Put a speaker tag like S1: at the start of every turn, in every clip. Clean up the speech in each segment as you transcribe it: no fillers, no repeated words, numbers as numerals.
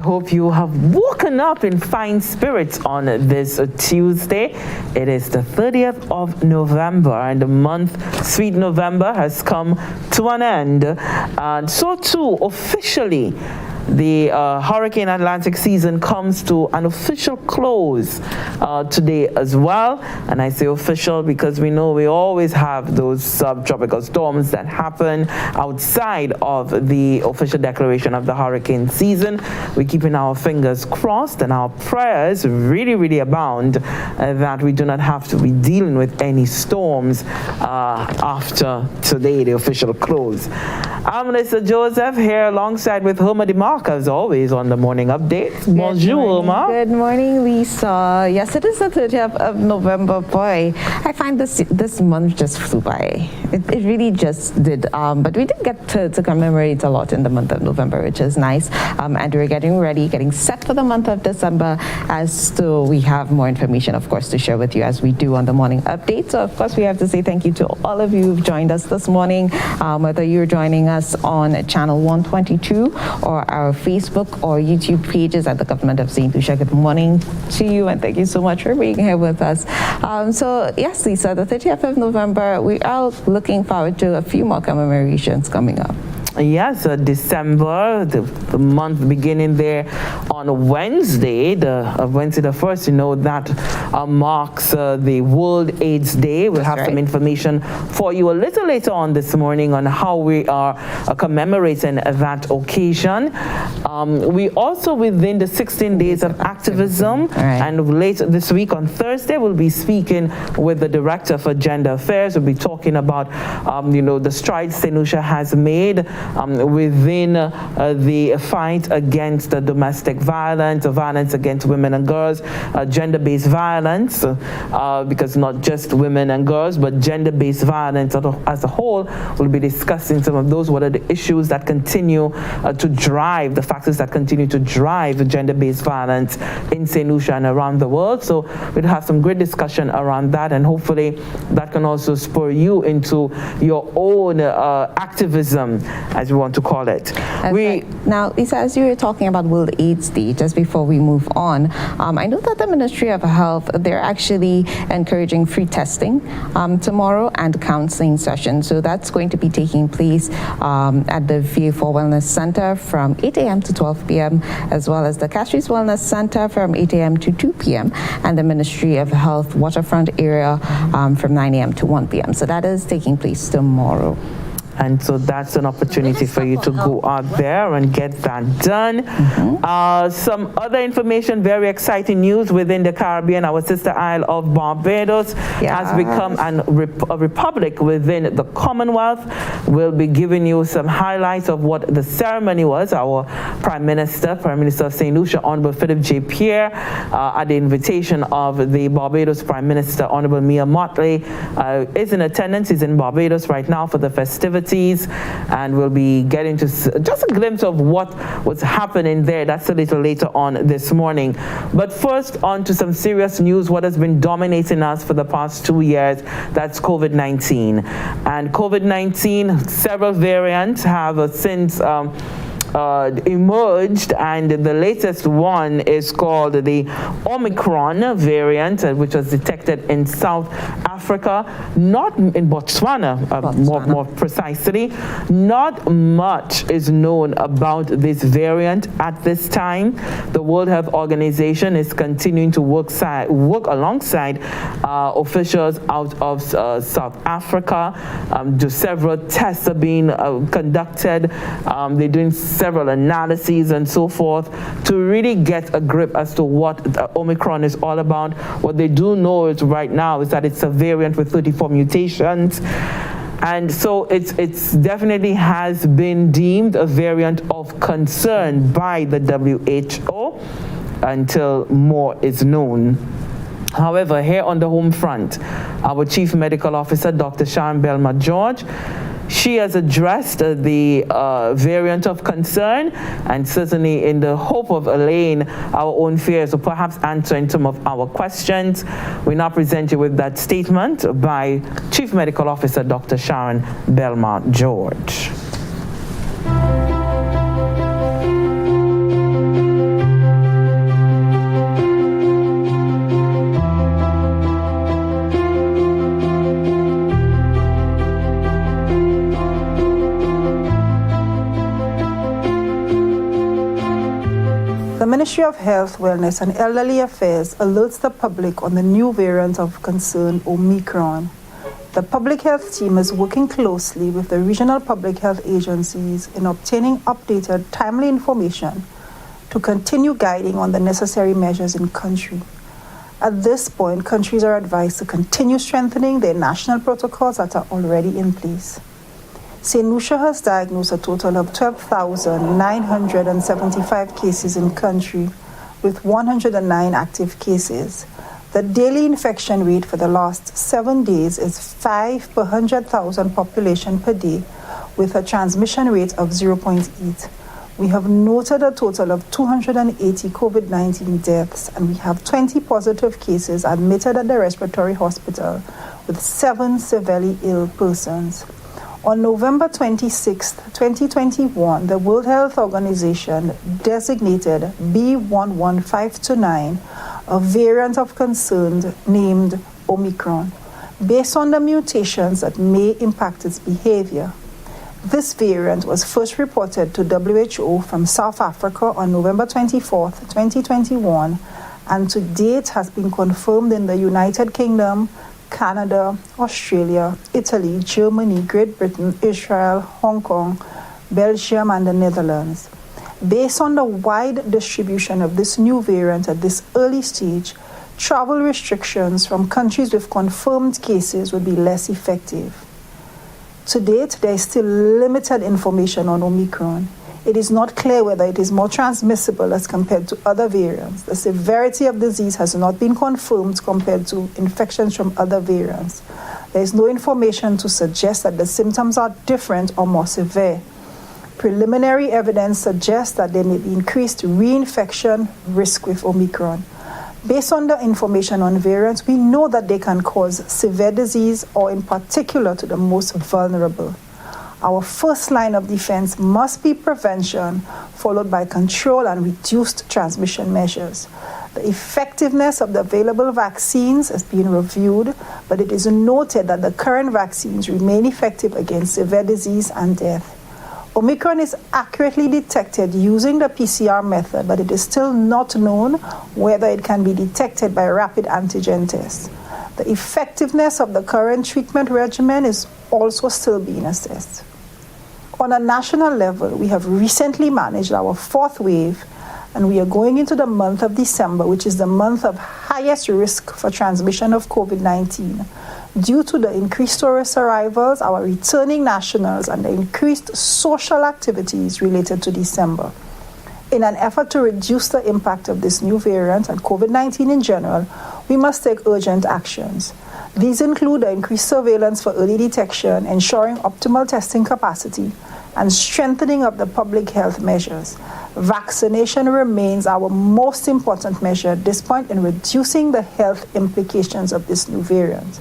S1: hope you have woken up in fine spirits on this Tuesday. It is the 30th of November, and the month Sweet November has come to an end. And so too, officially, the Hurricane Atlantic season comes to an official close today as well. And I say official because we know we always have those subtropical storms that happen outside of the official declaration of the hurricane season. We're keeping our fingers crossed and our prayers really abound that we do not have to be dealing with any storms after today, the official close. I'm Melissa Joseph here alongside with Homer DeMarc, as always, on the morning update. Bonjour, Homer.
S2: Good morning, Lisa. Yes, it is the 30th of November. Boy, I find this month just flew by. It really just did. But we did get to commemorate a lot in the month of November, which is nice. And we're getting ready, getting set for the month of December, as to we have more information, of course, to share with you as we do on the morning update. So, of course, we have to say thank you to all of you who've joined us this morning, whether you're joining us on channel 122 or our Facebook or YouTube pages at the Government of St. Lucia. Good morning to you, and thank you so much for being here with us. So yes, Lisa, the 30th of November, we are looking forward to a few more commemorations coming up.
S1: Yes, December, the month beginning there on Wednesday, Wednesday the 1st, you know, that marks the World AIDS Day. We'll have some information for you a little later on this morning on how we are commemorating that occasion. We also, within the 16 days of activism, and later this week on Thursday, we'll be speaking with the Director for Gender Affairs. We'll be talking about, the strides St. Lucia has made within the fight against domestic violence, violence against women and girls, gender-based violence, because not just women and girls, but gender-based violence as a whole. We'll be discussing some of those. What are the issues that continue to drive, the factors that continue to drive gender-based violence in St. Lucia and around the world. So we'll have some great discussion around that, and hopefully that can also spur you into your own activism, as we want to call it.
S2: Now, Lisa, as you were talking about World AIDS Day, just before we move on, I know that the Ministry of Health, they're actually encouraging free testing tomorrow and counseling sessions. So that's going to be taking place at the VA4 Wellness Center from 8 a.m. to 12 p.m., as well as the Castries Wellness Center from 8 a.m. to 2 p.m., and the Ministry of Health Waterfront area from 9 a.m. to 1 p.m. So that is taking place tomorrow.
S1: And so that's an opportunity for you to go out there and get that done. Some other information, very exciting news within the Caribbean. Our sister isle of Barbados has become a republic within the Commonwealth. We'll be giving you some highlights of what the ceremony was. Our Prime Minister of St. Lucia, Honorable Philip J. Pierre, at the invitation of the Barbados Prime Minister, Honorable Mia Motley, is in attendance. He's in Barbados right now for the festivities. And we'll be getting to just a glimpse of what was happening there. That's a little later on this morning. But first, on to some serious news. What has been dominating us for the past 2 years, that's COVID-19. And COVID-19, several variants have since emerged, and the latest one is called the Omicron variant, which was detected in South Africa, not in Botswana. More precisely. Not much is known about this variant at this time. The World Health Organization is continuing to work alongside officials out of South Africa. Several tests are being conducted. They're doing several analyses and so forth to really get a grip as to what Omicron is all about. What they do know is right now is that it's a variant with 34 mutations. And so it's definitely has been deemed a variant of concern by the WHO until more is known. However, here on the home front, our Chief Medical Officer, Dr. Sharon Belma-George, she has addressed the variant of concern, and certainly in the hope of allaying our own fears or perhaps answering some of our questions, we now present you with that statement by Chief Medical Officer Dr. Sharon Belma-George.
S3: The Ministry of Health, Wellness and Elderly Affairs alerts the public on the new variant of concern, Omicron. The public health team is working closely with the regional public health agencies in obtaining updated, timely information to continue guiding on the necessary measures in country. At this point, countries are advised to continue strengthening their national protocols that are already in place. St. Lucia has diagnosed a total of 12,975 cases in country, with 109 active cases. The daily infection rate for the last 7 days is 5 per 100,000 population per day, with a transmission rate of 0.8. We have noted a total of 280 COVID-19 deaths, and we have 20 positive cases admitted at the respiratory hospital, with 7 severely ill persons. On November 26, 2021, the World Health Organization designated B11529 a variant of concern named Omicron, based on the mutations that may impact its behavior. This variant was first reported to WHO from South Africa on November 24, 2021, and to date has been confirmed in the United Kingdom, Canada, Australia, Italy, Germany, Great Britain, Israel, Hong Kong, Belgium, and the Netherlands. Based on the wide distribution of this new variant at this early stage, travel restrictions from countries with confirmed cases would be less effective. To date, there is still limited information on Omicron. It is not clear whether it is more transmissible as compared to other variants. The severity of disease has not been confirmed compared to infections from other variants. There is no information to suggest that the symptoms are different or more severe. Preliminary evidence suggests that there may be increased reinfection risk with Omicron. Based on the information on variants, we know that they can cause severe disease, or in particular to the most vulnerable. Our first line of defense must be prevention, followed by control and reduced transmission measures. The effectiveness of the available vaccines is being reviewed, but it is noted that the current vaccines remain effective against severe disease and death. Omicron is accurately detected using the PCR method, but it is still not known whether it can be detected by rapid antigen tests. The effectiveness of the current treatment regimen is also still being assessed. On a national level, we have recently managed our fourth wave, and we are going into the month of December, which is the month of highest risk for transmission of COVID-19. Due to the increased tourist arrivals, our returning nationals, and the increased social activities related to December. In an effort to reduce the impact of this new variant and COVID-19 in general, we must take urgent actions. These include the increased surveillance for early detection, ensuring optimal testing capacity, and strengthening of the public health measures. Vaccination remains our most important measure at this point in reducing the health implications of this new variant.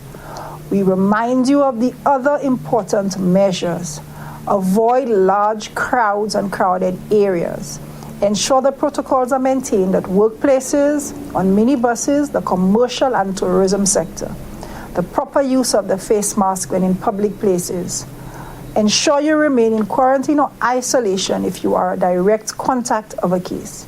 S3: We remind you of the other important measures. Avoid large crowds and crowded areas. Ensure the protocols are maintained at workplaces, on minibuses, the commercial and tourism sector. The proper use of the face mask when in public places. Ensure you remain in quarantine or isolation if you are a direct contact of a case.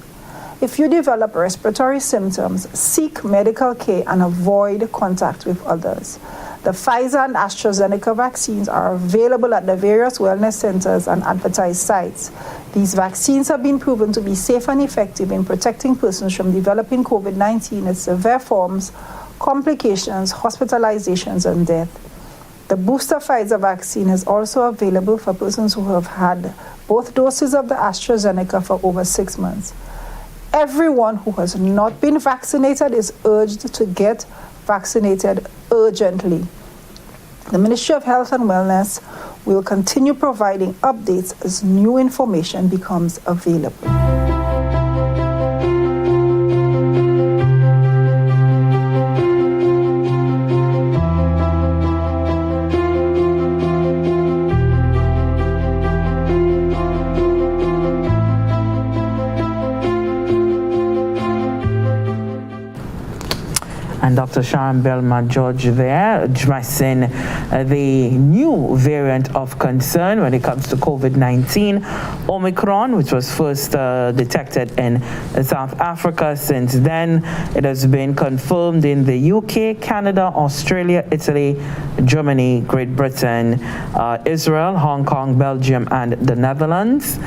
S3: If you develop respiratory symptoms, seek medical care and avoid contact with others. The Pfizer and AstraZeneca vaccines are available at the various wellness centers and advertised sites. These vaccines have been proven to be safe and effective in protecting persons from developing COVID-19 its severe forms, complications, hospitalizations, and death. The booster Pfizer vaccine is also available for persons who have had both doses of the AstraZeneca for over 6 months. Everyone who has not been vaccinated is urged to get vaccinated urgently. The Ministry of Health and Wellness will continue providing updates as new information becomes available.
S1: and Dr. Sharon Belma George there addressing the new variant of concern when it comes to COVID-19, Omicron, which was first detected in South Africa. Since then, it has been confirmed in the UK, Canada, Australia, Italy, Germany, Great Britain, Israel, Hong Kong, Belgium, and the Netherlands.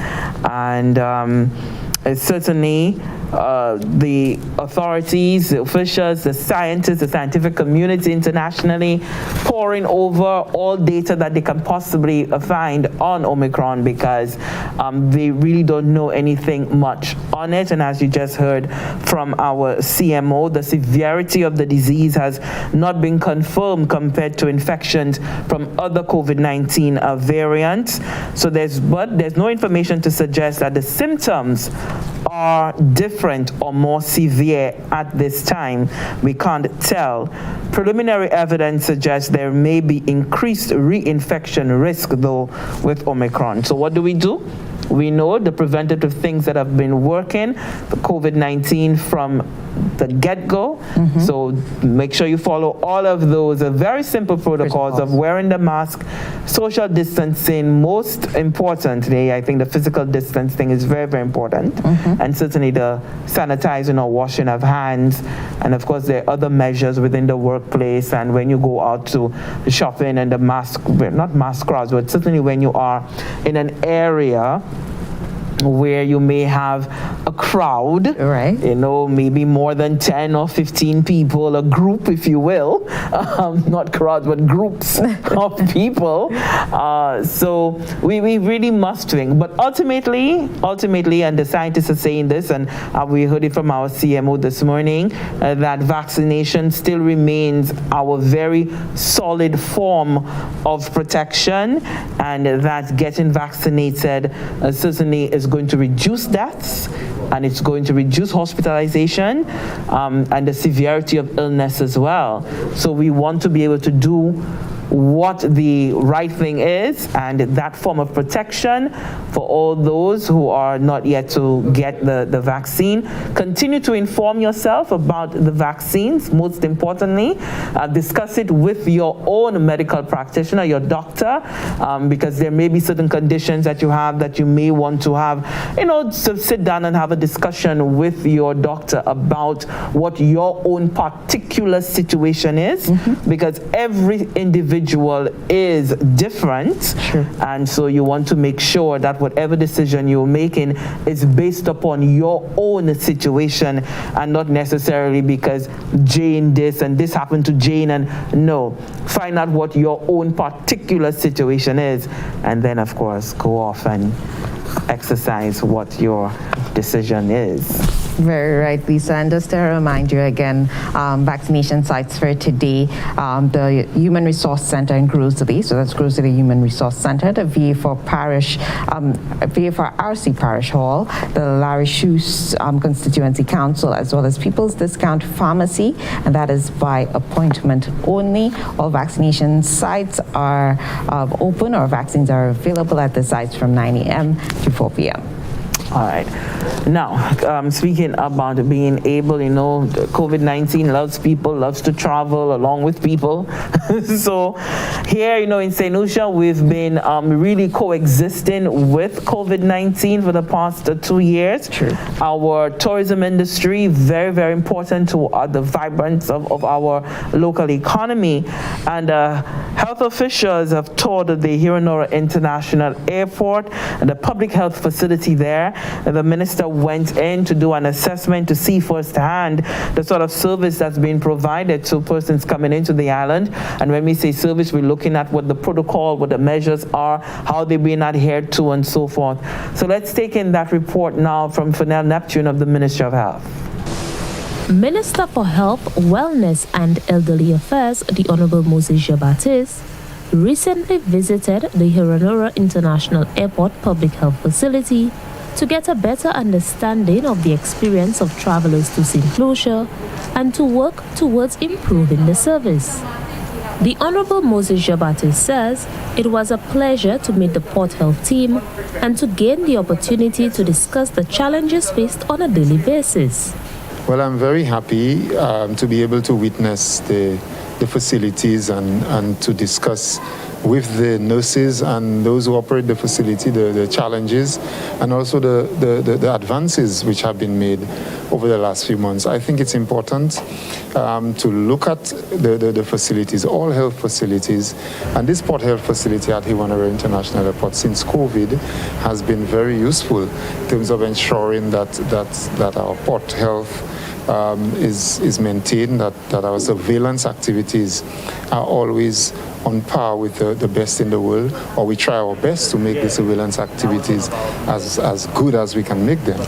S1: And it's certainly the authorities, the officials, the scientists, the scientific community internationally poring over all data that they can possibly find on Omicron, because they really don't know anything much on it. And as you just heard from our CMO, the severity of the disease has not been confirmed compared to infections from other COVID-19 variants. So there's no information to suggest that the symptoms are different or more severe at this time. We can't tell. Preliminary evidence suggests there may be increased reinfection risk, though, with Omicron. So what do? We know the preventative things that have been working, the COVID-19 from the get-go. So make sure you follow all of those very simple protocols of wearing the mask, social distancing. Most importantly, I think the physical distancing is very, very important. And certainly the sanitizing or washing of hands. And of course, there are other measures within the workplace. And when you go out to shopping and the mask, not mask crowds, but certainly when you are in an area where you may have a crowd, right? Maybe more than 10 or 15 people, a group, if you will, not crowds, but groups of people. So we really must think. But ultimately, and the scientists are saying this, and we heard it from our CMO this morning, that vaccination still remains our very solid form of protection, and that getting vaccinated certainly is going to reduce deaths, and it's going to reduce hospitalization and the severity of illness as well. So we want to be able to do what the right thing is, and that form of protection for all those who are not yet to get the vaccine. Continue to inform yourself about the vaccines. Most importantly, discuss it with your own medical practitioner, your doctor, because there may be certain conditions that you have that you may want to have, so sit down and have a discussion with your doctor about what your own particular situation is, because every individual is different. Sure. And so you want to make sure that whatever decision you're making is based upon your own situation, and not necessarily because Jane this and this happened to Jane. And no, find out what your own particular situation is, and then of course go off and exercise what your decision is.
S2: Very right, Lisa. And just to remind you again, vaccination sites for today, the Human Resource Center in Grocery, so that's Grocery Human Resource Center, the VA4 RC Parish Hall, the Larry Shoes Constituency Council, as well as People's Discount Pharmacy, and that is by appointment only. All vaccination sites are open, or vaccines are available at the sites from 9 a.m. to 4 p.m.
S1: All right. Now, speaking about being able, COVID-19 loves to travel along with people. So here, in St. Lucia, we've been really coexisting with COVID-19 for the past 2 years. True. Our tourism industry, very, very important to the vibrance of our local economy. And health officials have toured the Hiranora International Airport and the public health facility there. The minister went in to do an assessment to see firsthand the sort of service that's being provided to persons coming into the island. And when we say service, we're looking at what the protocol, what the measures are, how they're being adhered to, and so forth. So let's take in that report now from Fennell Neptune of the Ministry of Health.
S4: Minister for Health, Wellness and Elderly Affairs, the Honorable Moses Jabatis, recently visited the Hiranora International Airport Public Health Facility to get a better understanding of the experience of travelers to St. Lucia and to work towards improving the service. The Honorable Moses Jabatis says it was a pleasure to meet the Port Health team and to gain the opportunity to discuss the challenges faced on a daily basis.
S5: Well, I'm very happy to be able to witness the facilities and to discuss with the nurses and those who operate the facility the challenges and also the advances which have been made over the last few months. I think it's important to look at the facilities, all health facilities, and this port health facility at Hewanara International Airport since COVID has been very useful in terms of ensuring that our port health is maintained, that our surveillance activities are always on par with the best in the world, or we try our best to make the surveillance activities as good as we can make them.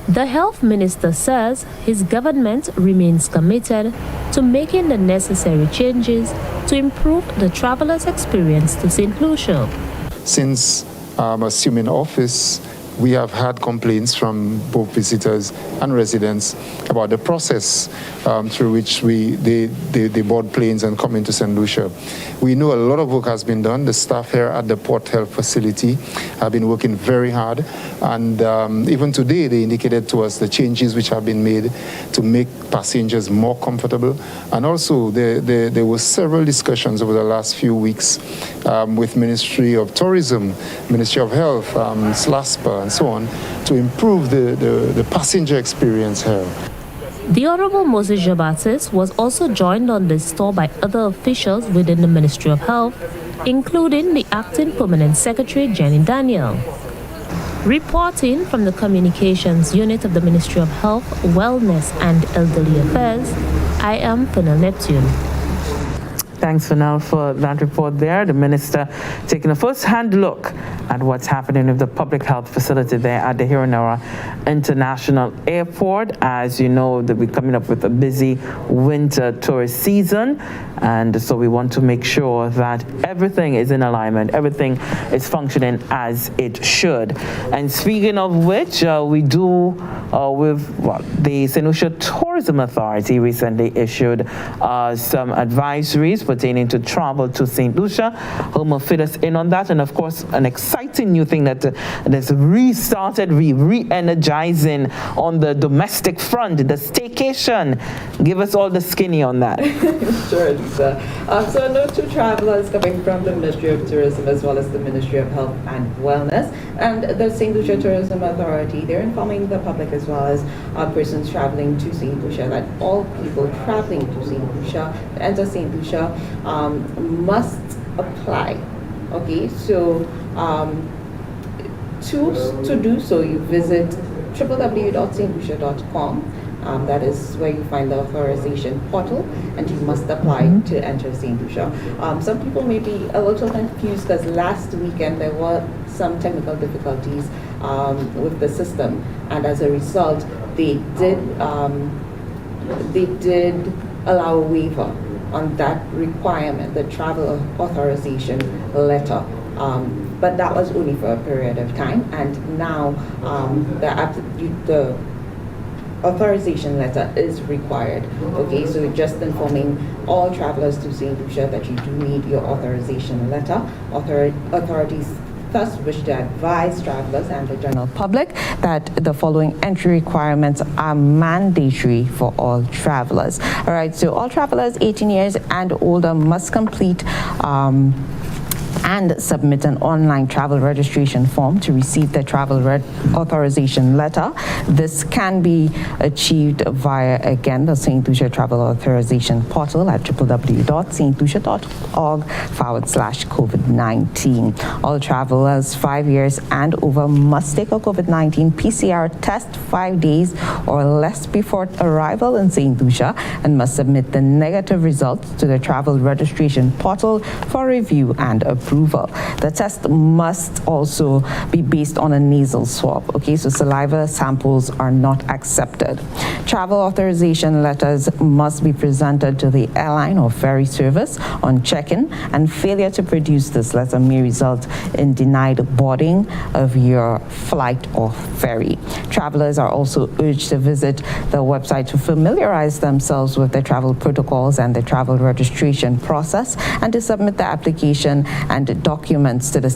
S4: The health minister says his government remains committed to making the necessary changes to improve the travelers' experience to St. Lucia.
S5: Since assuming office, we have had complaints from both visitors and residents about the process through which they board planes and come into St. Lucia. We know a lot of work has been done. The staff here at the Port Health facility have been working very hard, and even today they indicated to us the changes which have been made to make passengers more comfortable. And also there were several discussions over the last few weeks with Ministry of Tourism, Ministry of Health, SLASPA, and so on, to improve the passenger experience here.
S4: The Honorable Moses Jabatis was also joined on this tour by other officials within the Ministry of Health, including the Acting Permanent Secretary, Jenny Daniel. Reporting from the Communications Unit of the Ministry of Health, Wellness and Elderly Affairs, I am Fennel Neptune.
S1: Thanks, Fennel, for that report there. The minister taking a first-hand look at what's happening with the public health facility there at the Hewanara International Airport. As you know, that we're coming up with a busy winter tourist season, and so we want to make sure that everything is in alignment, everything is functioning as it should. And speaking of which, we do with the St. Lucia Tourism Authority recently issued some advisories pertaining to travel to St. Lucia. Home will fit us in on that, and of course an exciting new thing that has restarted, re-energizing on the domestic front, the Staycation. Give us all the skinny on that.
S2: Sure, Lisa. So no two travelers coming from the Ministry of Tourism as well as the Ministry of Health and Wellness and the St. Lucia Tourism Authority. They're informing the public as well as persons traveling to St. Lucia that all people traveling to St. Lucia, enter St. Lucia, must apply. Okay, so to do so, you visit www.stlucia.com. That is where you find the authorization portal, and you must apply to enter St. Lucia. Some people may be a little confused because last weekend there were some technical difficulties with the system, and as a result, they did allow a waiver on that requirement, the travel authorization letter. But that was only for a period of time, and now the authorization letter is required. Okay, so just informing all travelers to St. Lucia that you do need your authorization letter. Authorities thus wish to advise travelers and the general public that the following entry requirements are mandatory for all travelers. All right, so all travelers 18 years and older must complete and submit an online travel registration form to receive the travel authorization letter. This can be achieved via, again, the St. Lucia Travel Authorization portal at www.stlucia.org/COVID-19. All travelers 5 years and over must take a COVID-19 PCR test 5 days or less before arrival in St. Lucia and must submit the negative results to the travel registration portal for review and approval. The test must also be based on a nasal swab. Okay, so saliva samples are not accepted. Travel authorization letters must be presented to the airline or ferry service on check-in, and failure to produce this letter may result in denied boarding of your flight or ferry. Travelers are also urged to visit the website to familiarize themselves with the travel protocols and the travel registration process, and to submit the application and documents to the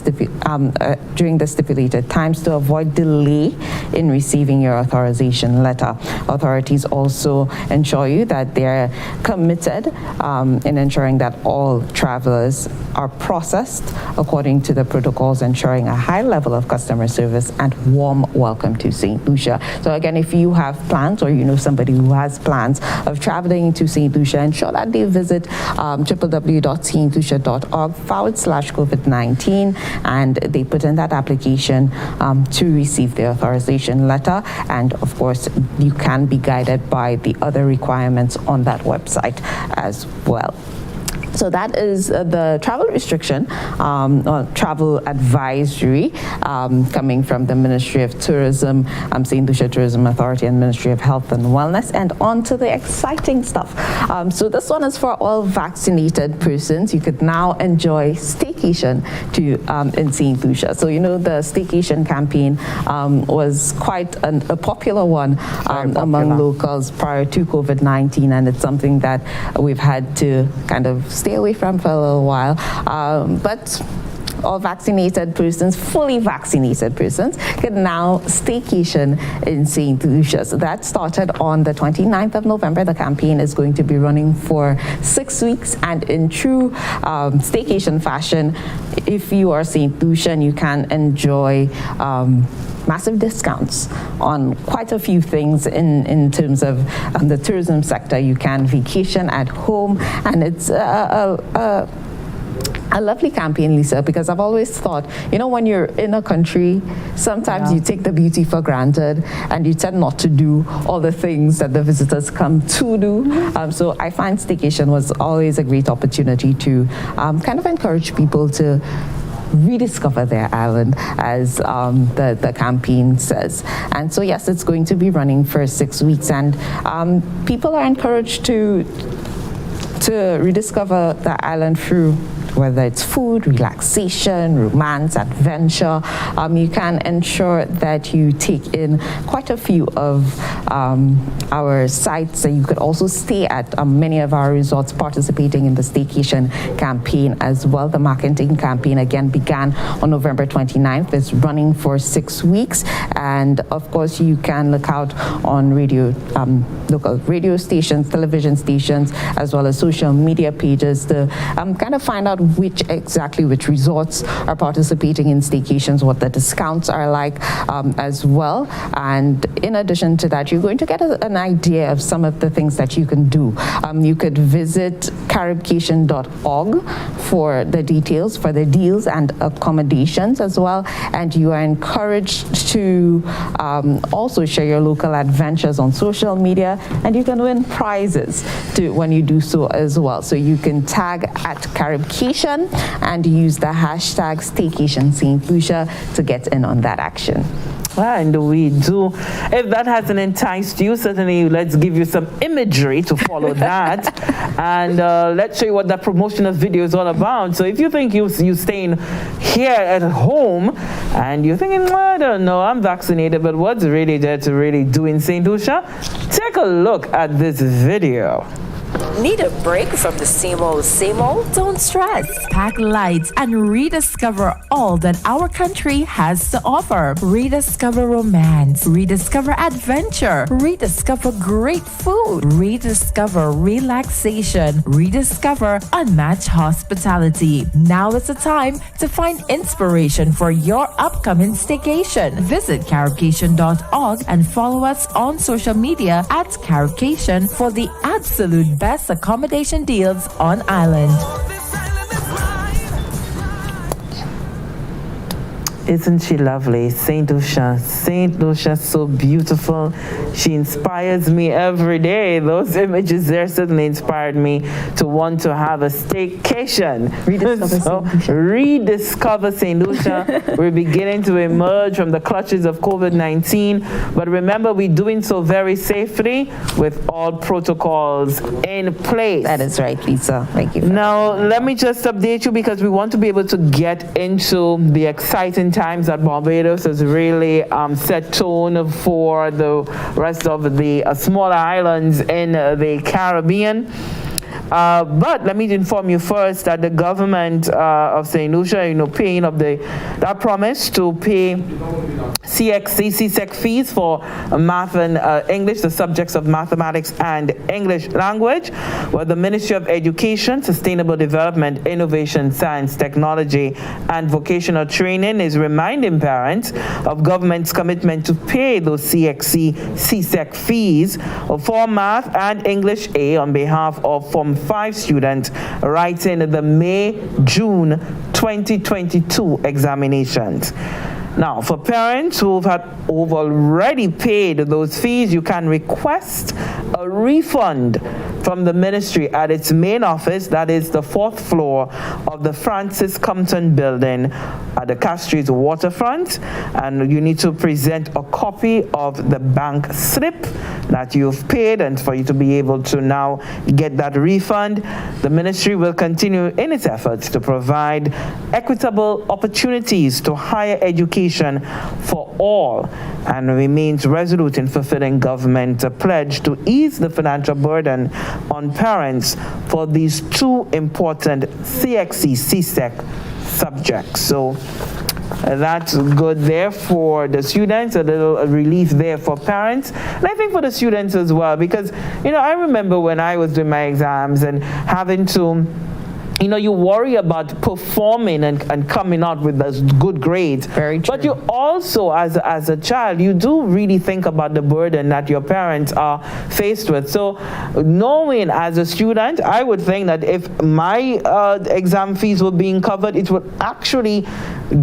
S2: during the stipulated times to avoid delay in receiving your authorization letter. Authorities authorities also ensure you that they're committed in ensuring that all travelers are processed according to the protocols, ensuring a high level of customer service and warm welcome to St. Lucia. So again, if you have plans or you know somebody who has plans of traveling to St. Lucia, ensure that they visit www.stlucia.org/COVID-19 and they put in that application to receive the authorization letter. And of course, you can be guided by the other requirements on that website as well. So that is the travel restriction or travel advisory coming from the Ministry of Tourism, St. Lucia Tourism Authority and Ministry of Health and Wellness. And on to the exciting stuff. So this one is for all vaccinated persons. You could now enjoy staycation in St. Lucia. So you know the staycation campaign was quite a popular one among locals prior to COVID-19, and it's something that we've had to kind of stay away from for a little while, but all vaccinated persons, fully vaccinated persons, can now staycation in St. Lucia. So that started on the 29th of November. The campaign is going to be running for 6 weeks, and in true staycation fashion, if you are St. Lucian, you can enjoy massive discounts on quite a few things in terms of the tourism sector. You can vacation at home, and it's a lovely campaign, Lisa, because I've always thought, you know, when you're in a country, sometimes you take the beauty for granted and you tend not to do all the things that the visitors come to do. So I find staycation was always a great opportunity to kind of encourage people to rediscover their island, as the campaign says. And so yes, it's going to be running for 6 weeks, and people are encouraged to rediscover the island through whether it's food, relaxation, romance, adventure. You can ensure that you take in quite a few of our sites. So you could also stay at many of our resorts participating in the staycation campaign as well. The marketing campaign again began on November 29th. It's running for 6 weeks. And of course, you can look out on local radio stations, television stations, as well as social media pages to kind of find out which resorts are participating in staycations, what the discounts are like as well. And in addition to that, you're going to get an idea of some of the things that you can do. You could visit caribcation.org for the details, for the deals and accommodations as well. And you are encouraged to also share your local adventures on social media, and you can win prizes when you do so as well. So you can tag at Caribcation and use the hashtag Staycation St. Lucia to get in on that action.
S1: And we do. If that hasn't enticed you, certainly let's give you some imagery to follow that. And let's show you what that promotional video is all about. So if you think you're staying here at home and you're thinking, well, I don't know, I'm vaccinated, but what's really there to really do in St. Lucia? Take a look at this video.
S6: Need a break from the same old, same old? Don't stress.
S7: Pack lights and rediscover all that our country has to offer. Rediscover romance, rediscover adventure, rediscover great food, rediscover relaxation, rediscover unmatched hospitality. Now is the time to find inspiration for your upcoming staycation. Visit caribcation.org and follow us on social media at Caribcation for the absolute best accommodation deals on island.
S1: Isn't she lovely? St. Lucia. St. Lucia, so beautiful. She inspires me every day. Those images there certainly inspired me to want to have a staycation. Rediscover St. Lucia. We're beginning to emerge from the clutches of COVID-19. But remember, we're doing so very safely with all protocols in place.
S2: That is right, Lisa. Thank you.
S1: Now, let me just update you because we want to be able to get into the exciting times that Barbados has really set tone for the rest of the smaller islands in the Caribbean. But let me inform you first that the government of St. Lucia, paying up that promise to pay CSEC fees for math and English, the subjects of mathematics and English language. Well, the Ministry of Education, Sustainable Development, Innovation, Science, Technology, and Vocational Training is reminding parents of government's commitment to pay those CSEC fees for math and English A on behalf of Form 5 students writing the May-June 2022 examinations. Now, for parents who've already paid those fees, you can request a refund from the ministry at its main office, that is the 4th floor of the Francis Compton building at the Castries waterfront, and you need to present a copy of the bank slip that you've paid, and for you to be able to now get that refund. The ministry will continue in its efforts to provide equitable opportunities to higher education for all, and remains resolute in fulfilling government's pledge to ease the financial burden on parents for these two important CSEC subjects. So that's good there for the students, a little relief there for parents, and I think for the students as well, because, you know, I remember when I was doing my exams and having to, you know, you worry about performing and coming out with those good grades.
S2: Very true.
S1: But you also, as a child, you do really think about the burden that your parents are faced with. So knowing as a student, I would think that if my exam fees were being covered, it would actually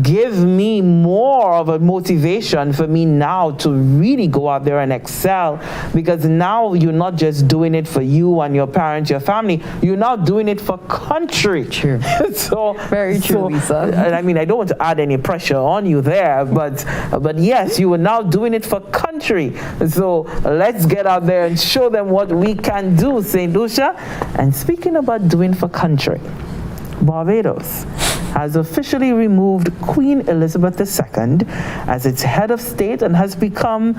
S1: give me more of a motivation for me now to really go out there and excel, because now you're not just doing it for you and your parents, your family, you're now doing it for country.
S2: True.
S1: So
S2: very true, Lisa.
S1: And I mean, I don't want to add any pressure on you there, but yes, you are now doing it for country. So let's get out there and show them what we can do, St. Lucia. And speaking about doing for country, Barbados has officially removed Queen Elizabeth II as its head of state and has become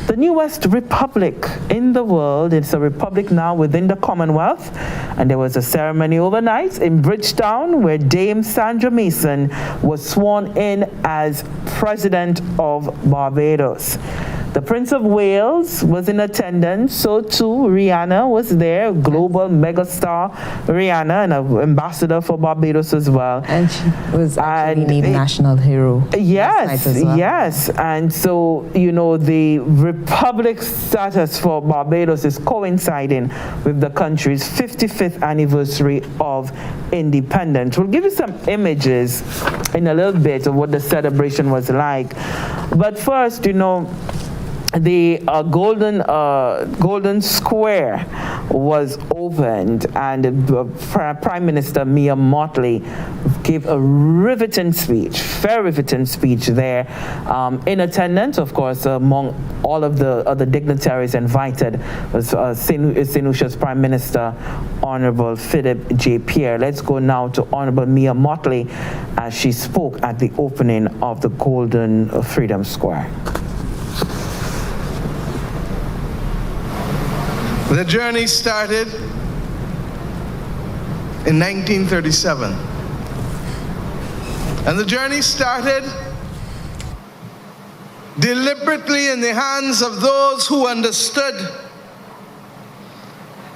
S1: the newest republic in the world. It's a republic now within the Commonwealth. And there was a ceremony overnight in Bridgetown where Dame Sandra Mason was sworn in as President of Barbados. The Prince of Wales was in attendance, so too Rihanna was there, global megastar Rihanna, and an ambassador for Barbados as well.
S2: And she was actually named national hero.
S1: Yes,
S2: as well.
S1: yes. And so, you know, the republic status for Barbados is coinciding with the country's 55th anniversary of independence. We'll give you some images in a little bit of what the celebration was like. But first, you know, the Golden Square was opened, and Prime Minister Mia Mottley gave a riveting speech, very riveting speech there. In attendance, of course, among all of the other dignitaries invited was St. Lucia's Prime Minister, Honorable Philip J. Pierre. Let's go now to Honorable Mia Mottley as she spoke at the opening of the Golden Freedom Square.
S8: The journey started in 1937. And the journey started deliberately in the hands of those who understood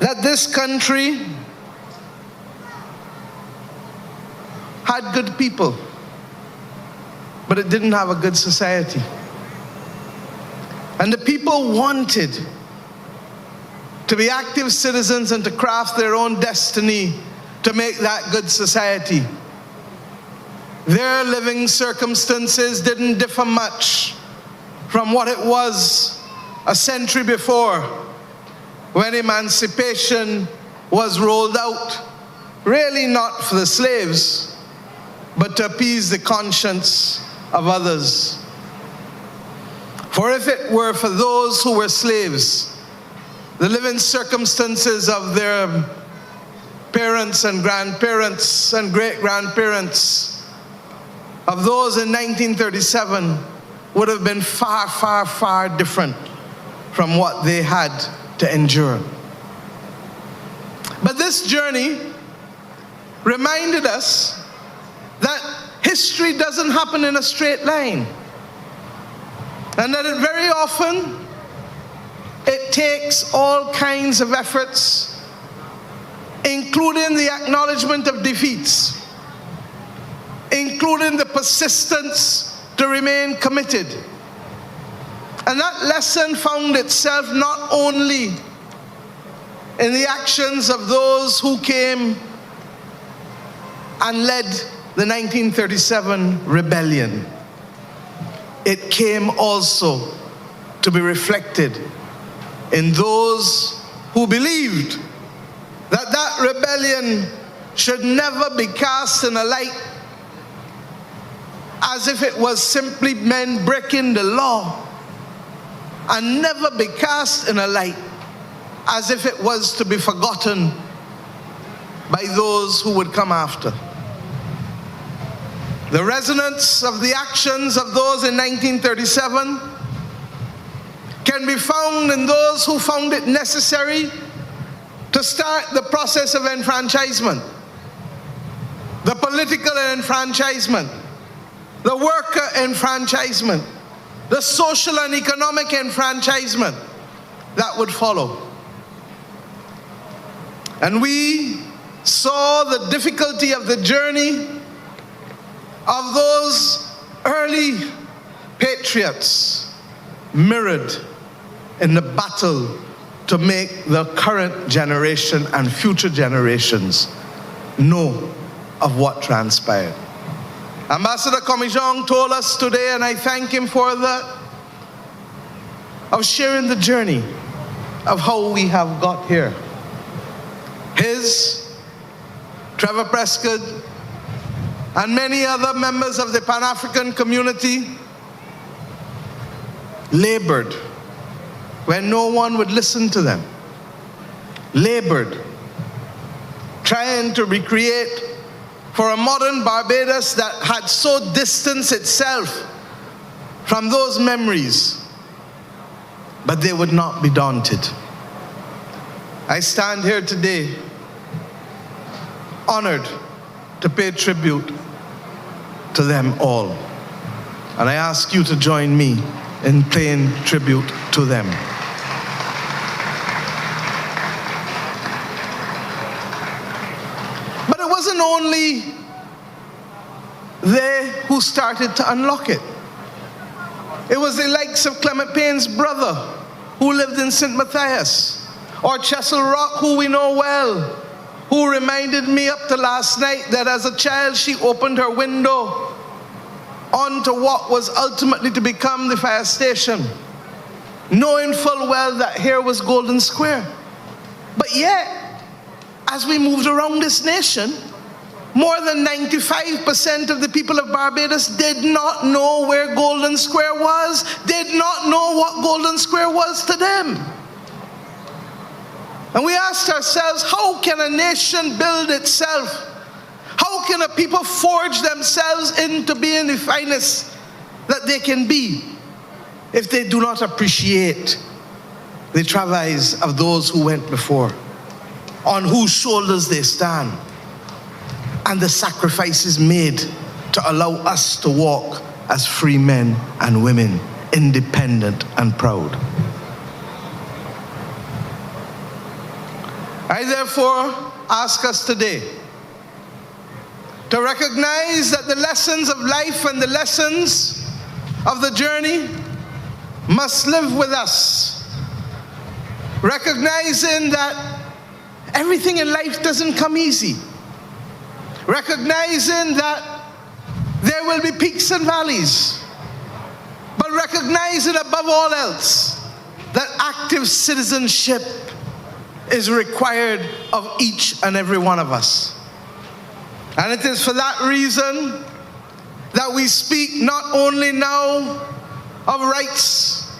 S8: that this country had good people, but it didn't have a good society. And the people wanted to be active citizens and to craft their own destiny to make that good society. Their living circumstances didn't differ much from what it was a century before, when emancipation was rolled out, really not for the slaves, but to appease the conscience of others. For if it were for those who were slaves, the living circumstances of their parents and grandparents and great-grandparents, of those in 1937, would have been far, far, far different from what they had to endure. But this journey reminded us that history doesn't happen in a straight line. And that very often it takes all kinds of efforts, including the acknowledgement of defeats, including the persistence to remain committed. And that lesson found itself not only in the actions of those who came and led the 1937 rebellion. It came also to be reflected in those who believed that that rebellion should never be cast in a light as if it was simply men breaking the law, and never be cast in a light as if it was to be forgotten by those who would come after. The resonance of the actions of those in 1937 can be found in those who found it necessary to start the process of enfranchisement, the political enfranchisement, the worker enfranchisement, the social and economic enfranchisement that would follow. And we saw the difficulty of the journey of those early patriots mirrored in the battle to make the current generation and future generations know of what transpired. Ambassador Comijong told us today, and I thank him for that, of sharing the journey of how we have got here. His, Trevor Prescott, and many other members of the Pan-African community labored when no one would listen to them. Labored, trying to recreate for a modern Barbados that had so distanced itself from those memories, but they would not be daunted. I stand here today honored to pay tribute to them all. And I ask you to join me in paying tribute to them. But it wasn't only they who started to unlock it. It was the likes of Clement Payne's brother, who lived in St. Matthias, or Chesil Rock, who we know well, who reminded me up to last night that as a child she opened her window onto what was ultimately to become the fire station, knowing full well that here was Golden Square. But yet, as we moved around this nation, more than 95% of the people of Barbados did not know where Golden Square was, did not know what Golden Square was to them. And we asked ourselves, how can a nation build itself? How can a people forge themselves into being the finest that they can be if they do not appreciate the travails of those who went before, on whose shoulders they stand, and the sacrifices made to allow us to walk as free men and women, independent and proud. I therefore ask us today to recognize that the lessons of life and the lessons of the journey must live with us, recognizing that everything in life doesn't come easy, recognizing that there will be peaks and valleys, but recognizing above all else that active citizenship is required of each and every one of us. And it is for that reason that we speak not only now of rights,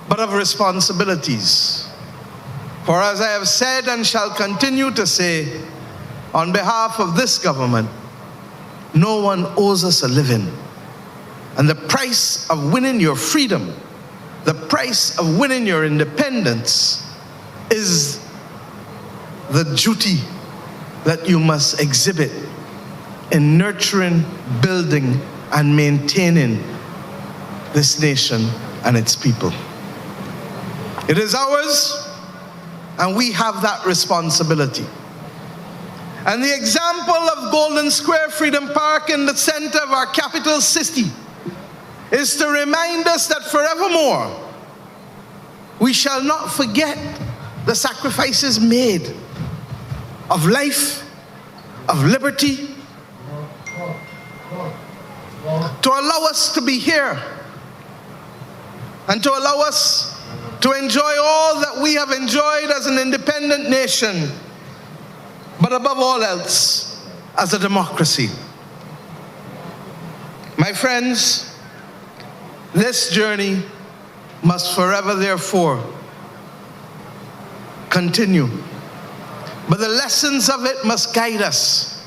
S8: but of responsibilities. For as I have said and shall continue to say, on behalf of this government, no one owes us a living. And the price of winning your freedom, the price of winning your independence, is the duty that you must exhibit in nurturing, building, and maintaining this nation and its people. It is ours, and we have that responsibility. And the example of Golden Square Freedom Park in the center of our capital city is to remind us that forevermore we shall not forget the sacrifices made of life, of liberty, to allow us to be here and to allow us to enjoy all that we have enjoyed as an independent nation, but above all else, as a democracy. My friends, this journey must forever, therefore, continue. But the lessons of it must guide us.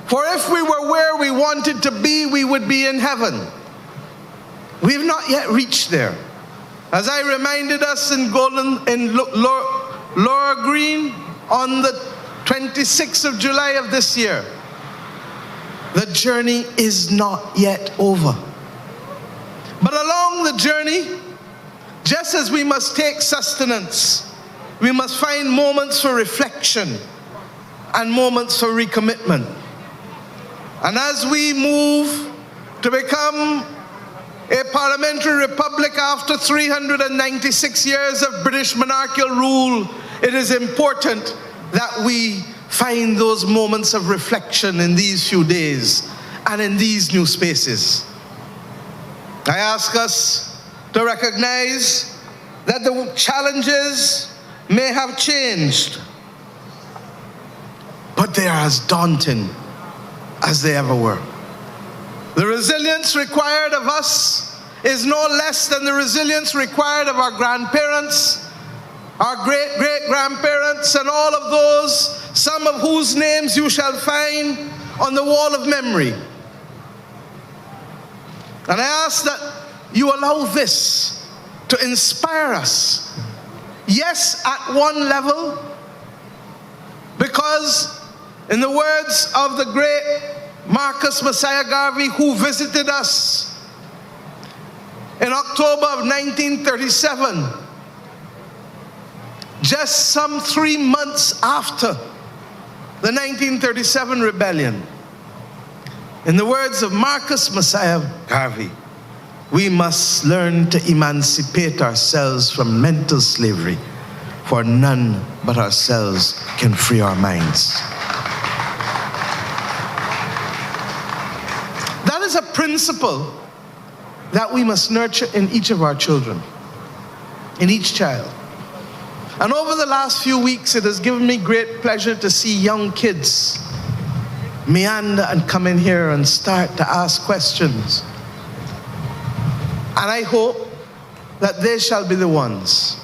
S8: For if we were where we wanted to be, we would be in heaven. We've not yet reached there. As I reminded us in Laura Green on the 26th of July of this year, the journey is not yet over. But along the journey, just as we must take sustenance, we must find moments for reflection and moments for recommitment. And as we move to become a parliamentary republic after 396 years of British monarchical rule, it is important that we find those moments of reflection in these few days and in these new spaces. I ask us to recognize that the challenges may have changed, but they are as daunting as they ever were. The resilience required of us is no less than the resilience required of our grandparents, our great-great-grandparents, and all of those, some of whose names you shall find on the wall of memory. And I ask that you allow this to inspire us. Yes, at one level, because in the words of the great Marcus Messiah Garvey, who visited us in October of 1937, just some 3 months after the 1937 rebellion, in the words of Marcus Messiah Garvey, we must learn to emancipate ourselves from mental slavery, for none but ourselves can free our minds. That is a principle that we must nurture in each of our children, in each child. And over the last few weeks, it has given me great pleasure to see young kids meander and come in here and start to ask questions. And I hope that they shall be the ones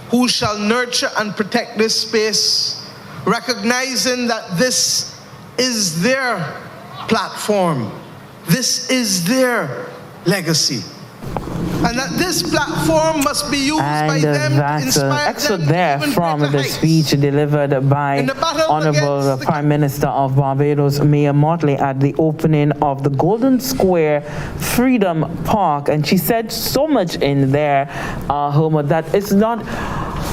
S8: who shall nurture and protect this space, recognizing that this is their platform, this is their legacy, and that this platform must be used by them to inspire
S1: excerpt
S8: them
S1: there
S8: to even
S1: from
S8: greater
S1: the
S8: heights.
S1: speech delivered by Honorable Prime Minister of Barbados, Mayor Motley, at the opening of the Golden Square Freedom Park. And she said so much in there, Homer, that it's not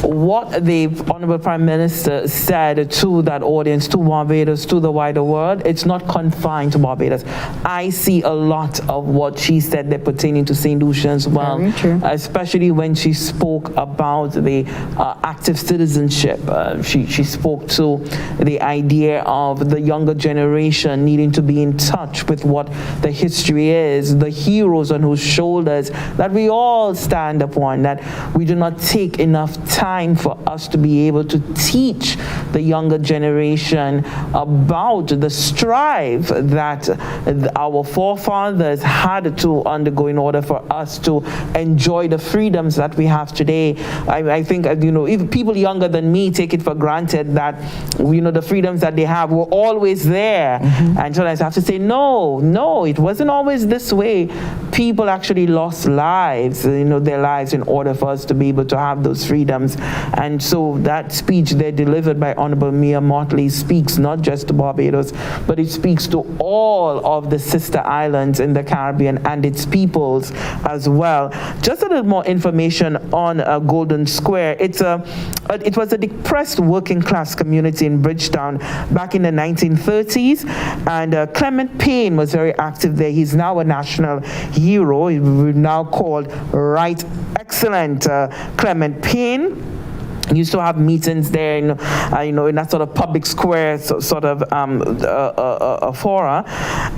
S1: what the Honorable Prime Minister said to that audience, to Barbados, to the wider world. It's not confined to Barbados. I see a lot of what she said there pertaining to St. Lucia as well, especially when she spoke about the active citizenship. She spoke to the idea of the younger generation needing to be in touch with what the history is, the heroes on whose shoulders that we all stand upon, that we do not take enough time for us to be able to teach the younger generation about the strive that our forefathers had to undergo in order for us to enjoy the freedoms that we have today. I think, even people younger than me take it for granted that, the freedoms that they have were always there. And sometimes I have to say, no, it wasn't always this way. People actually lost lives, their lives in order for us to be able to have those freedoms. And so that speech there delivered by Honorable Mia Motley speaks not just to Barbados, but it speaks to all of the sister islands in the Caribbean and its peoples as well. Just a little more information on Golden Square. It was a depressed working class community in Bridgetown back in the 1930s, and Clement Payne was very active there. He's now a national hero. He's now called Right Excellent Clement Payne. Used to have meetings there, in that sort of public square sort of fora,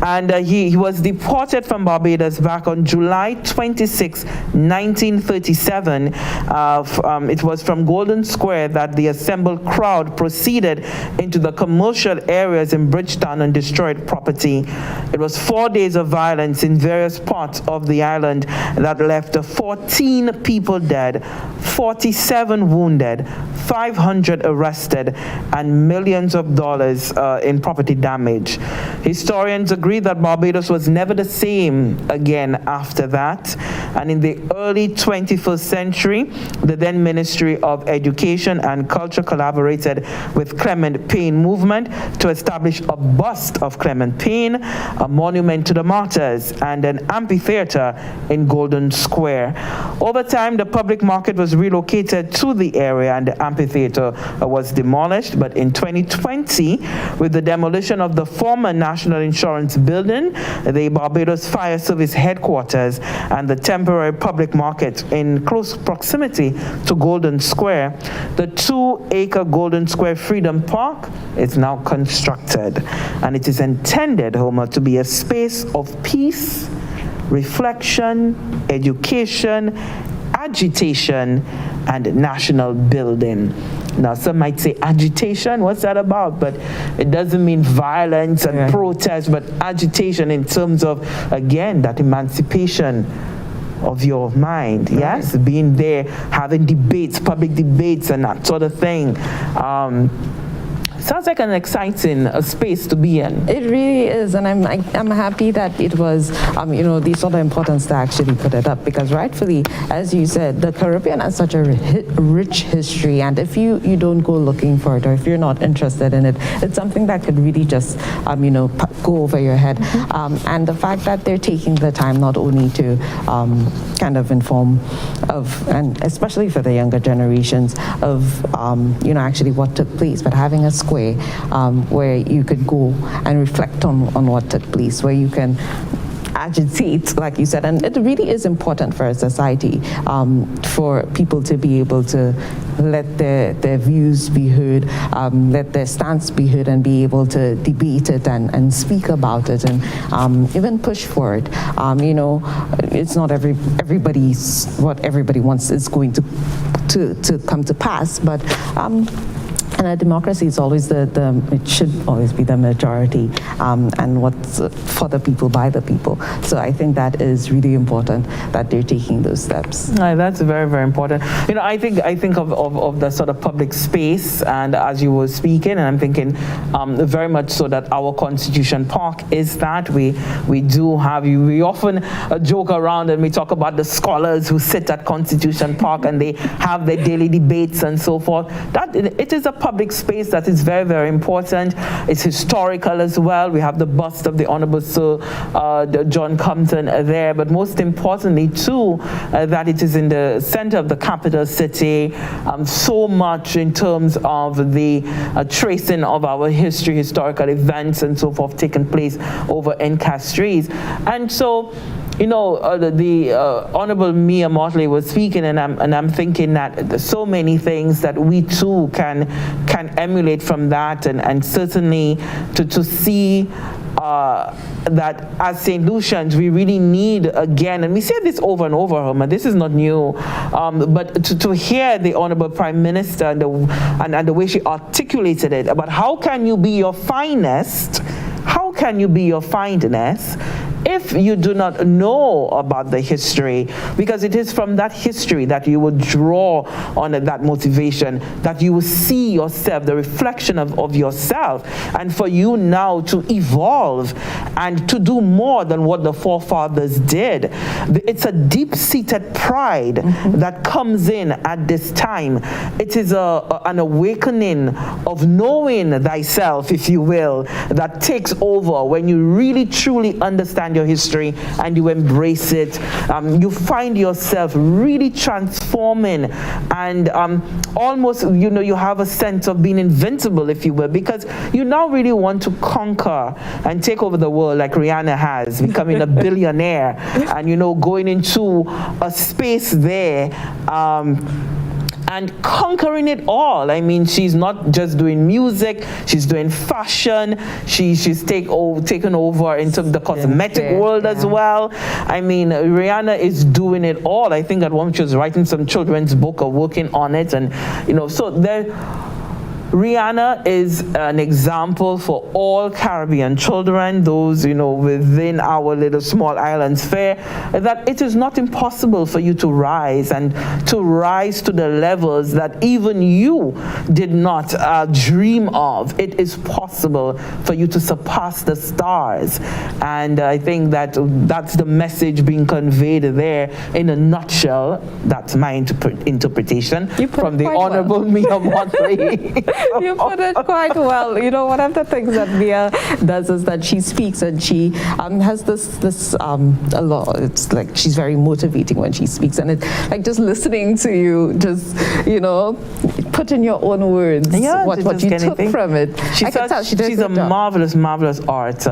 S1: and he was deported from Barbados back on July 26, 1937. It was from Golden Square that the assembled crowd proceeded into the commercial areas in Bridgetown and destroyed property. It was 4 days of violence in various parts of the island that left 14 people dead, 47 wounded, 500 arrested, and millions of dollars in property damage. Historians agree that Barbados was never the same again after that. And in the early 21st century, the then Ministry of Education and Culture collaborated with Clement Payne movement to establish a bust of Clement Payne, a monument to the martyrs, and an amphitheater in Golden Square. Over time, the public market was relocated to the area and the amphitheater was demolished. But in 2020, with the demolition of the former National Insurance Building, the Barbados Fire Service headquarters, and the temporary public market in close proximity to Golden Square, the 2-acre Golden Square Freedom Park is now constructed, and it is intended, Homer, to be a space of peace, reflection, education, agitation, and national building. Now, some might say agitation, what's that about? But it doesn't mean violence and protest, but agitation in terms of, again, that emancipation of your mind, yes? Being there, having debates, public debates, and that sort of thing. Sounds like an exciting space to be in. It
S2: really is, and I'm happy that it was, the sort of importance to actually put it up, because rightfully, as you said, the Caribbean has such a rich history, and if you don't go looking for it, or if you're not interested in it, it's something that could really just, go over your head. And the fact that they're taking the time not only to kind of inform of, and especially for the younger generations, of, actually what took place, but having a square where you could go and reflect on what took place, where you can agitate, like you said, and it really is important for a society for people to be able to let their views be heard, let their stance be heard, and be able to debate it and speak about it, and even push for it. It's not everybody's what everybody wants is going to come to pass, but and a democracy is always it should always be the majority, and what's for the people, by the people. So I think that is really important that they're taking those steps.
S1: That's very, very important. I think of the sort of public space, and as you were speaking, and I'm thinking very much so that our Constitution Park is that. We do have, we often joke around and we talk about the scholars who sit at Constitution Park and they have their daily debates and so forth. That it is a public space that is very, very important. It's historical as well. We have the bust of the Honorable Sir John Compton there, but most importantly too, that it is in the center of the capital city. So much in terms of the tracing of our history, historical events and so forth taking place over in Castries. And so, the Honorable Mia Motley was speaking, and I'm thinking that there's so many things that we too can emulate from that, and certainly to see that as St. Lucians we really need, again, and we say this over and over, Homer, this is not new, but to hear the Honorable Prime Minister and the way she articulated it about how can you be your finest, how can you be your fineness if you do not know about the history, because it is from that history that you will draw on that motivation, that you will see yourself, the reflection of yourself, and for you now to evolve and to do more than what the forefathers did. It's a deep-seated pride that comes in at this time. It is an awakening of knowing thyself, if you will, that takes over when you really truly understand your history and you embrace it. You find yourself really transforming, and almost, you have a sense of being invincible, if you will, because you now really want to conquer and take over the world like Rihanna has, becoming a billionaire and, going into a space there, and conquering it all. I mean, she's not just doing music, she's doing fashion, she's taken over into the cosmetic world as well. I mean, Rihanna is doing it all. I think at one point she was writing some children's book or working on it, and so Rihanna is an example for all Caribbean children, those, within our little small island sphere, that it is not impossible for you to rise and to rise to the levels that even you did not dream of. It is possible for you to surpass the stars. And I think that's the message being conveyed there in a nutshell. That's my interpretation from the Honorable Mia Motley.
S2: You put it quite well. One of the things that Mia does is that she speaks, and she has this a lot. It's like she's very motivating when she speaks, and it's like just listening to you, just put in your own words what you took from it.
S1: She's a marvelous art.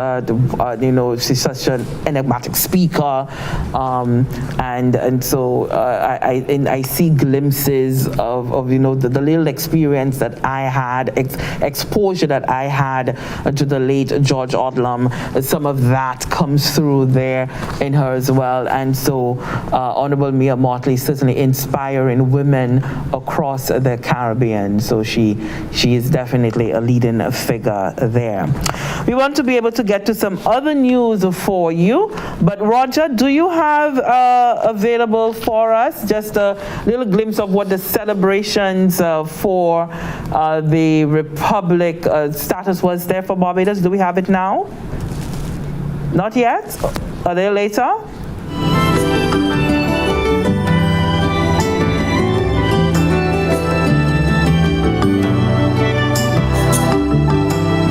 S1: She's such an enigmatic speaker, and so I see glimpses of the little experience that I had, exposure that I had to the late George Odlum. Some of that comes through there in her as well. And so Honorable Mia Motley certainly inspiring women across the Caribbean. So she is definitely a leading figure there. We want to be able to get to some other news for you, but Roger, do you have available for us just a little glimpse of what the celebrations for the Republic status was there for Barbados? Do we have it now? Not yet? Are they later?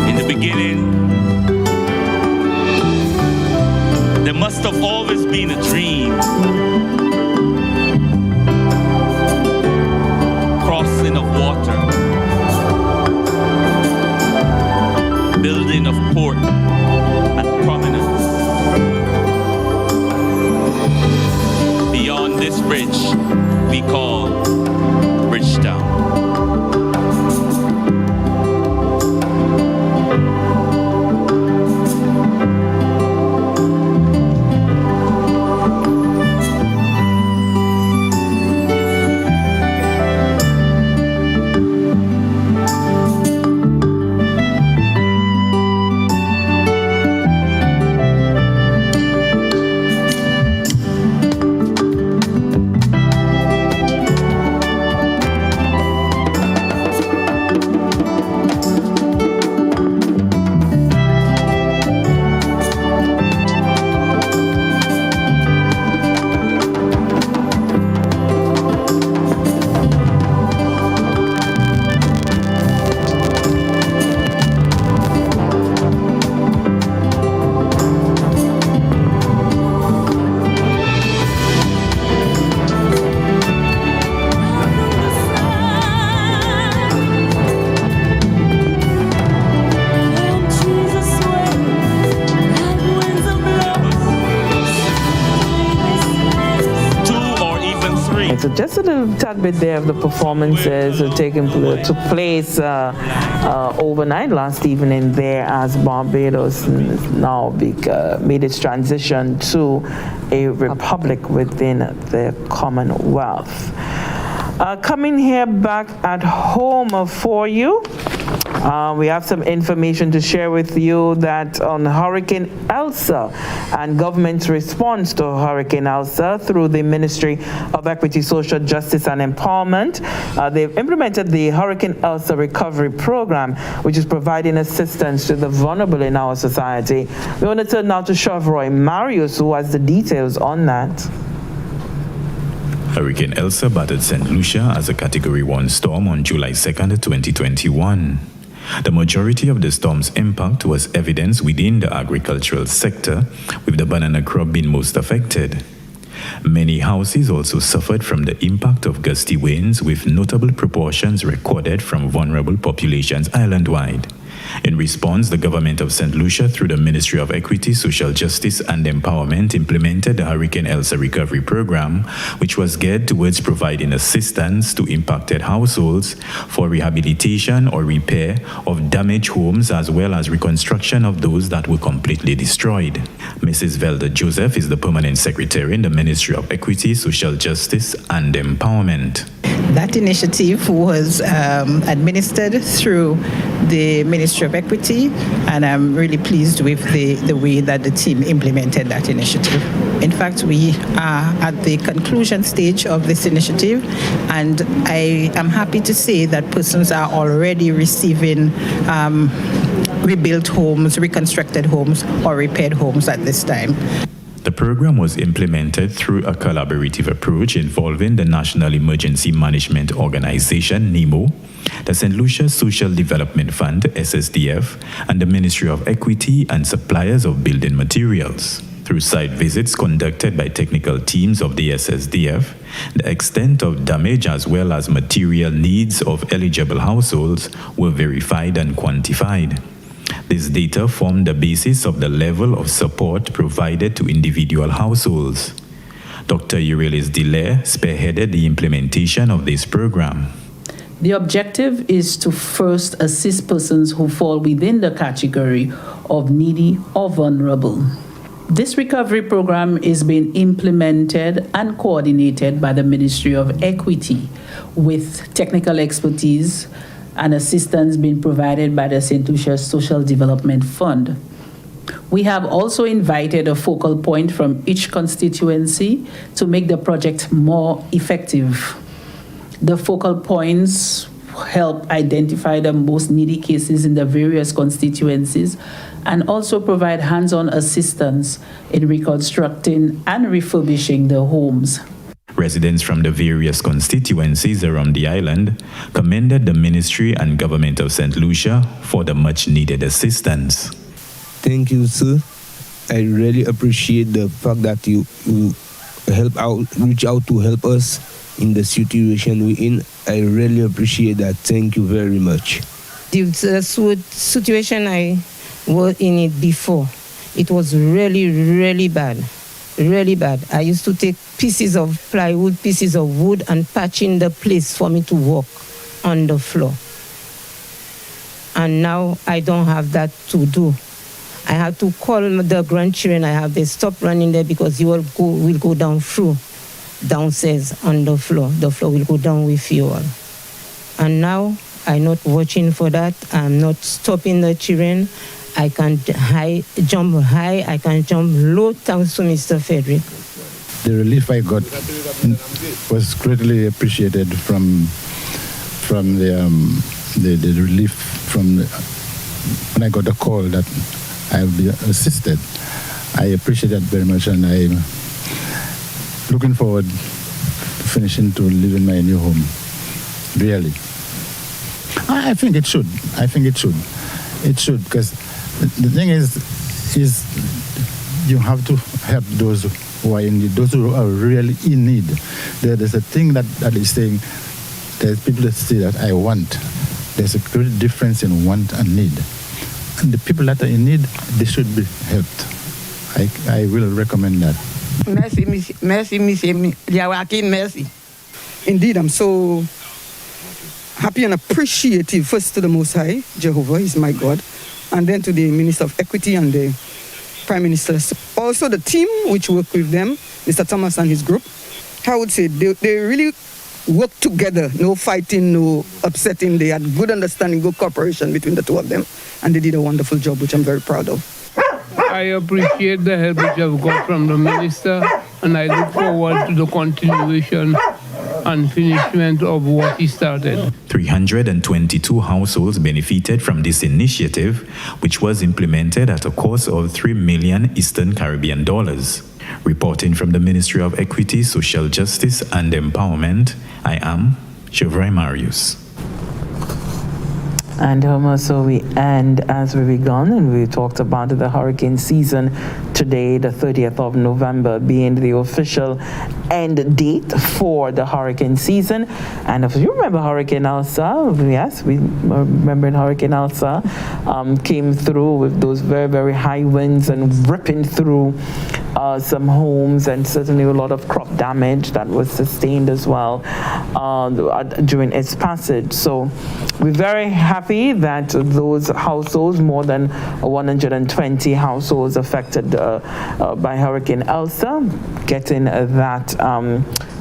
S9: In the beginning, there must have always been a dream. Crossing of water, building of port and prominence. Beyond this bridge, we call Bridgetown.
S1: So just a little tad bit there of the performances took place overnight last evening there, as Barbados now made its transition to a republic within the Commonwealth. Coming here back at home for you, We have some information to share with you that on Hurricane Elsa and government's response to Hurricane Elsa through the Ministry of Equity, Social Justice and Empowerment. They've implemented the Hurricane Elsa Recovery Program, which is providing assistance to the vulnerable in our society. We want to turn now to Chevroy Marius, who has the details on that.
S10: Hurricane Elsa battered St. Lucia as a Category 1 storm on July 2nd, 2021. The majority of the storm's impact was evidenced within the agricultural sector, with the banana crop being most affected. Many houses also suffered from the impact of gusty winds, with notable proportions recorded from vulnerable populations island-wide. In response, the government of St. Lucia, through the Ministry of Equity, Social Justice and Empowerment, implemented the Hurricane Elsa Recovery Program, which was geared towards providing assistance to impacted households for rehabilitation or repair of damaged homes, as well as reconstruction of those that were completely destroyed. Mrs. Velda Joseph is the Permanent Secretary in the Ministry of Equity, Social Justice and Empowerment.
S11: That initiative was administered through the Ministry of Equity, and I'm really pleased with the way that the team implemented that initiative. In fact, we are at the conclusion stage of this initiative, and I am happy to say that persons are already receiving rebuilt homes, reconstructed homes, or repaired homes at this time.
S10: The program was implemented through a collaborative approach involving the National Emergency Management Organization, NEMO, the St. Lucia Social Development Fund, SSDF, and the Ministry of Equity and suppliers of building materials. Through site visits conducted by technical teams of the SSDF, the extent of damage as well as material needs of eligible households were verified and quantified. This data formed the basis of the level of support provided to individual households. Dr. Eurelis Delaire spearheaded the implementation of this program.
S12: The objective is to first assist persons who fall within the category of needy or vulnerable. This recovery program is being implemented and coordinated by the Ministry of Equity, with technical expertise and assistance being provided by the St. Lucia Social Development Fund. We have also invited a focal point from each constituency to make the project more effective. The focal points help identify the most needy cases in the various constituencies and also provide hands-on assistance in reconstructing and refurbishing the homes.
S10: Residents from the various constituencies around the island commended the Ministry and Government of St. Lucia for the much-needed assistance.
S13: Thank you, sir. I really appreciate the fact that you reach out to help us in the situation we're in. I really appreciate that. Thank you very much.
S14: The situation I was in it before, it was really, really bad. Really bad. I used to take pieces of plywood, pieces of wood, and patch in the place for me to walk on the floor. And now I don't have that to do. I have to call the grandchildren I have. They stop running there because you will go downstairs on the floor. The floor will go down with you all. And now I'm not watching for that. I'm not stopping the children. I can jump high, I can jump low, thanks to Mr. Frederick.
S15: The relief I got was greatly appreciated from the relief from when I got the call that I will be assisted. I appreciate that very much, and I'm looking forward to finishing to live in my new home. Really. I think it should. It should, because the thing is you have to help those who are in need, those who are really in need. There's a thing that is saying, there's people that say that I want. There's a great difference in want and need. And the people that are in need, they should be helped. I will recommend that.
S16: Merci. Indeed, I'm so happy and appreciative, first to the Most High, Jehovah, He's my God, and then to the Minister of Equity and the Prime Minister. Also the team which worked with them, Mr. Thomas and his group. I would say they really work together, no fighting, no upsetting. They had good understanding, good cooperation between the two of them, and they did a wonderful job, which I'm very proud of.
S17: I appreciate the help which I've got from the minister, and I look forward to the continuation and finishment of what he started.
S10: 322 households benefited from this initiative, which was implemented at a cost of $3 million Eastern Caribbean dollars. Reporting from the Ministry of Equity, Social Justice and Empowerment, I am Chevroy Marius.
S1: And so we end as we begun, and we talked about the hurricane season today, the 30th of November being the official end date for the hurricane season. And if you remember Hurricane Elsa, yes, we remember Hurricane Elsa came through with those very, very high winds and ripping through some homes, and certainly a lot of crop damage that was sustained as well during its passage. So we're very happy that those households, more than 120 households affected by Hurricane Elsa, getting that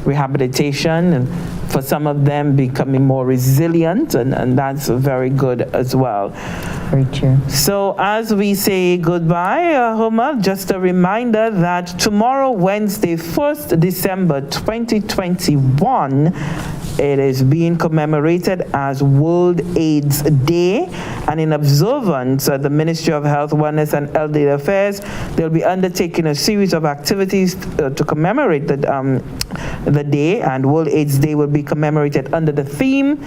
S1: rehabilitation, and for some of them becoming more resilient, and that's very good as well.
S2: Very true.
S1: So as we say goodbye, Homer, just a reminder that tomorrow, Wednesday, 1st December 2021, it is being commemorated as World AIDS Day, and in observance, the Ministry of Health, Wellness and Elderly Affairs, they'll be undertaking a series of activities to commemorate the day, and World AIDS Day will be commemorated under the theme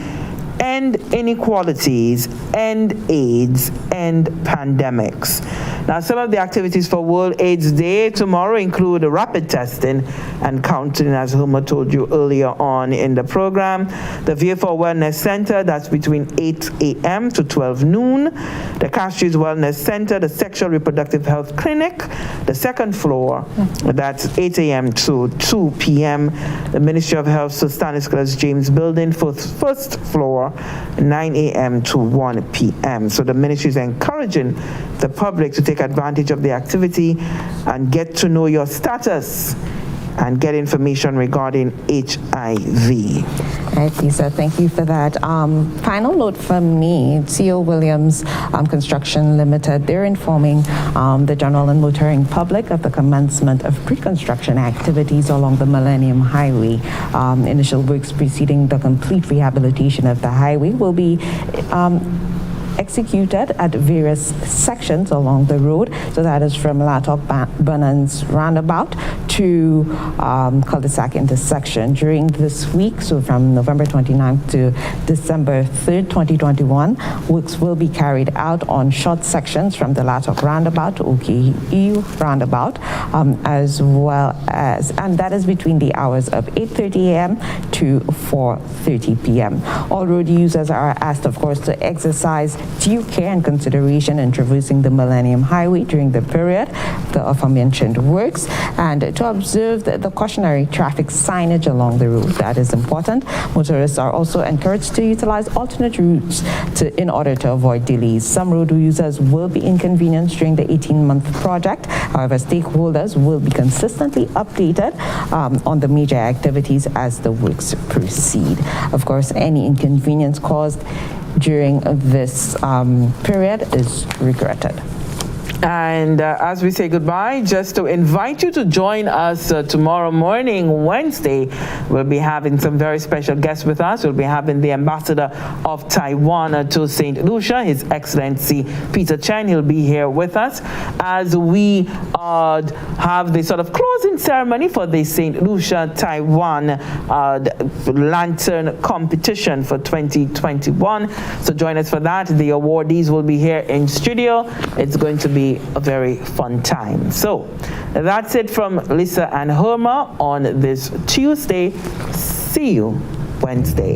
S1: End Inequalities, End AIDS, End Pandemics. Now, some of the activities for World AIDS Day tomorrow include rapid testing and counting, as Homer told you earlier on in the program. The VFO Wellness Center, that's between 8 a.m. to 12 noon. The Castries Wellness Center, the Sexual Reproductive Health Clinic, the second floor, that's 8 a.m. to 2 p.m. The Ministry of Health, Sir Stanislas James Building, first floor, 9 a.m. to 1 p.m. So the ministry is encouraging the public to take advantage of the activity and get to know your status and get information regarding HIV.
S2: Right, Lisa, thank you for that. Final note from me, C.O. Williams Construction Limited, they're informing the general and motoring public of the commencement of pre-construction activities along the Millennium Highway. Initial works preceding the complete rehabilitation of the highway will be executed at various sections along the road. So that is from Latok Bunans Roundabout to cul-de-sac intersection during this week. So from November 29th to December 3rd, 2021, works will be carried out on short sections from the Latok Roundabout to OKU Roundabout, as well as, and that is between the hours of 8:30 a.m. to 4:30 p.m. All road users are asked, of course, to exercise due care and consideration in traversing the Millennium Highway during the period the aforementioned works, and to observe the cautionary traffic signage along the route. That is important. Motorists are also encouraged to utilize alternate routes in order to avoid delays. Some road users will be inconvenienced during the 18-month project. However, stakeholders will be consistently updated on the major activities as the works proceed. Of course, any inconvenience caused during this period is regretted.
S1: And as we say goodbye, just to invite you to join us tomorrow morning, Wednesday. We'll be having some very special guests with us. We'll be having the ambassador of Taiwan to St. Lucia, His Excellency Peter Chen. He'll be here with us as we have the sort of closing ceremony for the St. Lucia Taiwan Lantern Competition for 2021. So join us for that. The awardees will be here in studio. It's going to be a very fun time. So that's it from Lisa and Homer on this Tuesday. See you Wednesday.